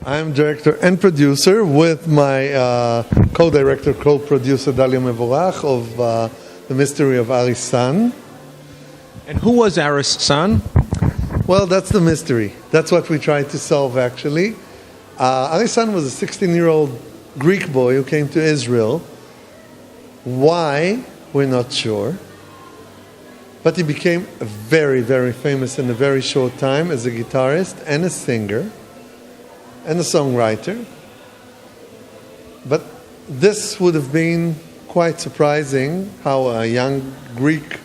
I'm director and producer with my co-director, co-producer Dalia Mevorach of The Mystery of Aris San. And who was Aris San? Well, that's the mystery. That's what we tried to solve, actually. Aris San was a 16-year-old Greek boy who came to Israel. Why? We're not sure. But he became very, very famous in a very short time as a guitarist and a singer and a songwriter. But this would have been quite surprising, how a young Greek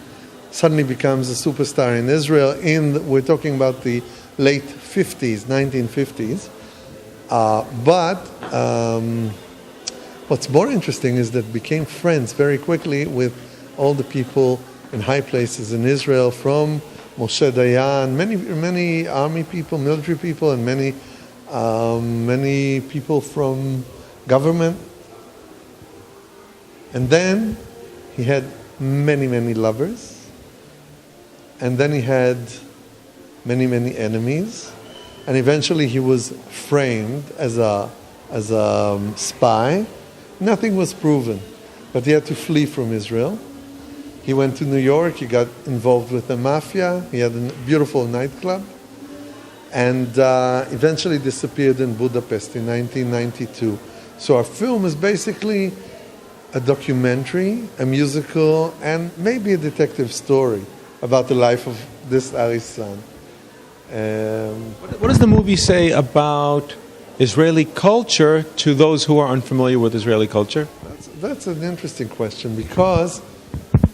suddenly becomes a superstar in Israel. We're talking about the late 50s, 1950s. But what's more interesting is that became friends very quickly with all the people in high places in Israel, from Moshe Dayan, many army people, military people, and many people from government. And then he had many, many lovers. And then he had many, many enemies. And eventually he was framed as a spy. Nothing was proven, but he had to flee from Israel. He went to New York, he got involved with the mafia, he had a beautiful nightclub, and eventually disappeared in Budapest in 1992. So our film is basically a documentary, a musical, and maybe a detective story about the life of this Aris San. What does the movie say about Israeli culture to those who are unfamiliar with Israeli culture? That's an interesting question, because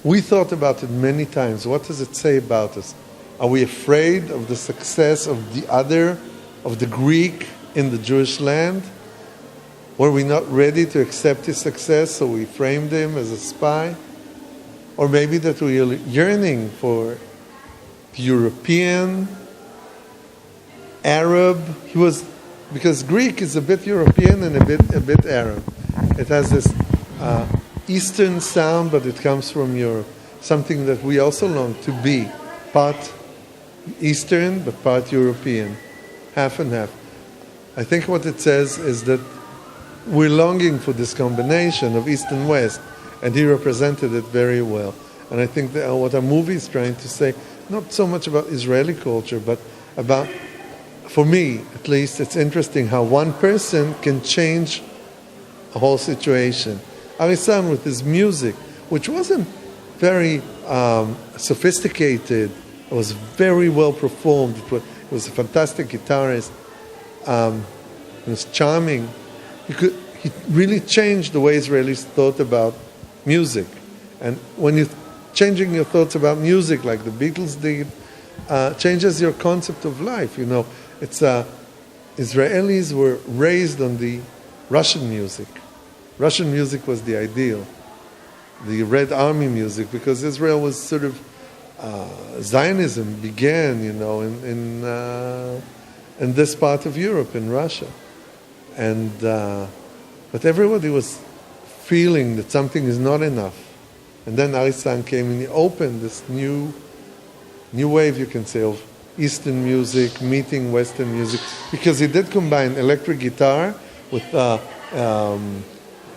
we thought about it many times. What does it say about us? Are we afraid of the success of the Greek in the Jewish land? Were we not ready to accept his success, so we framed him as a spy? Or maybe that we are yearning for European, Arab. Because Greek is a bit European and a bit Arab. It has this Eastern sound, but it comes from Europe. Something that we also long to be, part Eastern but part European, half and half. I think what it says is that we're longing for this combination of East and West, and he represented it very well. And I think that what our movie is trying to say, not so much about Israeli culture, but about, for me at least, it's interesting how one person can change a whole situation. Aris San, with his music, which wasn't very sophisticated, it was very well performed. It was a fantastic guitarist. It was charming. He really changed the way Israelis thought about music. And when you're changing your thoughts about music, like the Beatles did, changes your concept of life. You know, it's Israelis were raised on the Russian music. Russian music was the ideal, the Red Army music, because Israel was sort of Zionism began, you know, in this part of Europe, in Russia, and but everybody was feeling that something is not enough, and then Aris San came and he opened this new wave, you can say, of Eastern music meeting Western music, because he did combine electric guitar with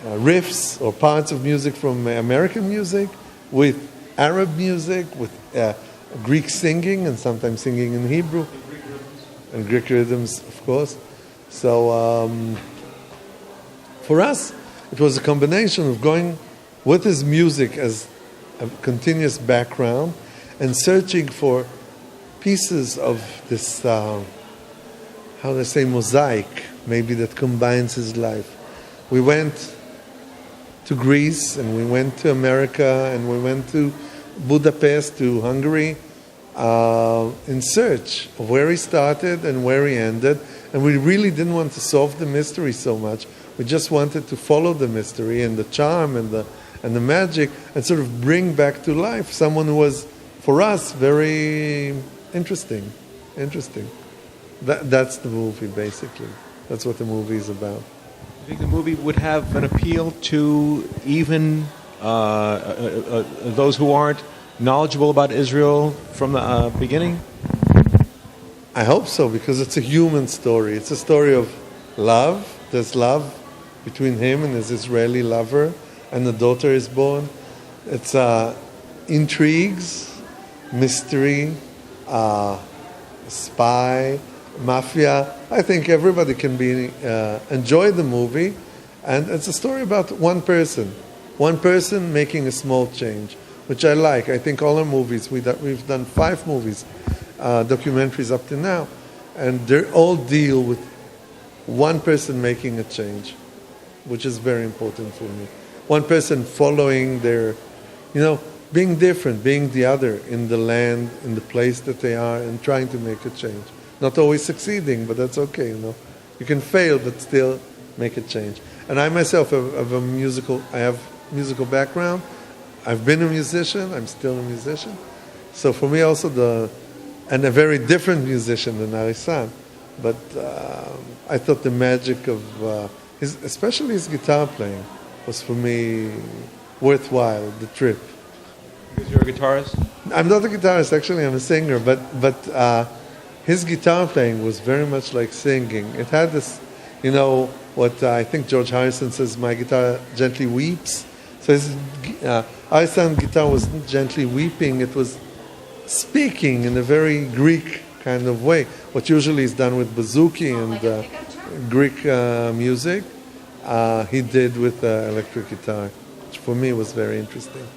riffs or parts of music from American music with Arab music, with Greek singing, and sometimes singing in Hebrew. And Greek rhythms, of course. So for us, it was a combination of going with his music as a continuous background and searching for pieces of this, how do I say, mosaic, maybe, that combines his life. We went to Greece, and we went to America, and we went to Budapest, to Hungary, in search of where he started and where he ended. And we really didn't want to solve the mystery so much. We just wanted to follow the mystery and the charm and the magic, and sort of bring back to life someone who was, for us, very interesting. That's the movie, basically. That's what the movie is about. I think the movie would have an appeal to even those who aren't knowledgeable about Israel from the beginning? I hope so, because it's a human story. It's a story of love. There's love between him and his Israeli lover, and the daughter is born. It's intrigues, mystery, spy, mafia. I think everybody can enjoy the movie, and it's a story about one person making a small change, which I like. I think all our movies, we've done 5 movies, documentaries up to now, and they all deal with one person making a change, which is very important for me. One person following their, being different, being the other in the land, in the place that they are, and trying to make a change. Not always succeeding, but that's okay, You can fail, but still make a change. And I myself have I have musical background. I've been a musician. I'm still a musician. So for me also and a very different musician than Aris San. But I thought the magic of especially his guitar playing was for me worthwhile, the trip. Because you're a guitarist? I'm not a guitarist, actually I'm a singer, but his guitar playing was very much like singing. It had this, what I think George Harrison says, my guitar gently weeps. So his Aris San guitar wasn't gently weeping, it was speaking in a very Greek kind of way. What usually is done with bouzouki and Greek music, he did with electric guitar, which for me was very interesting.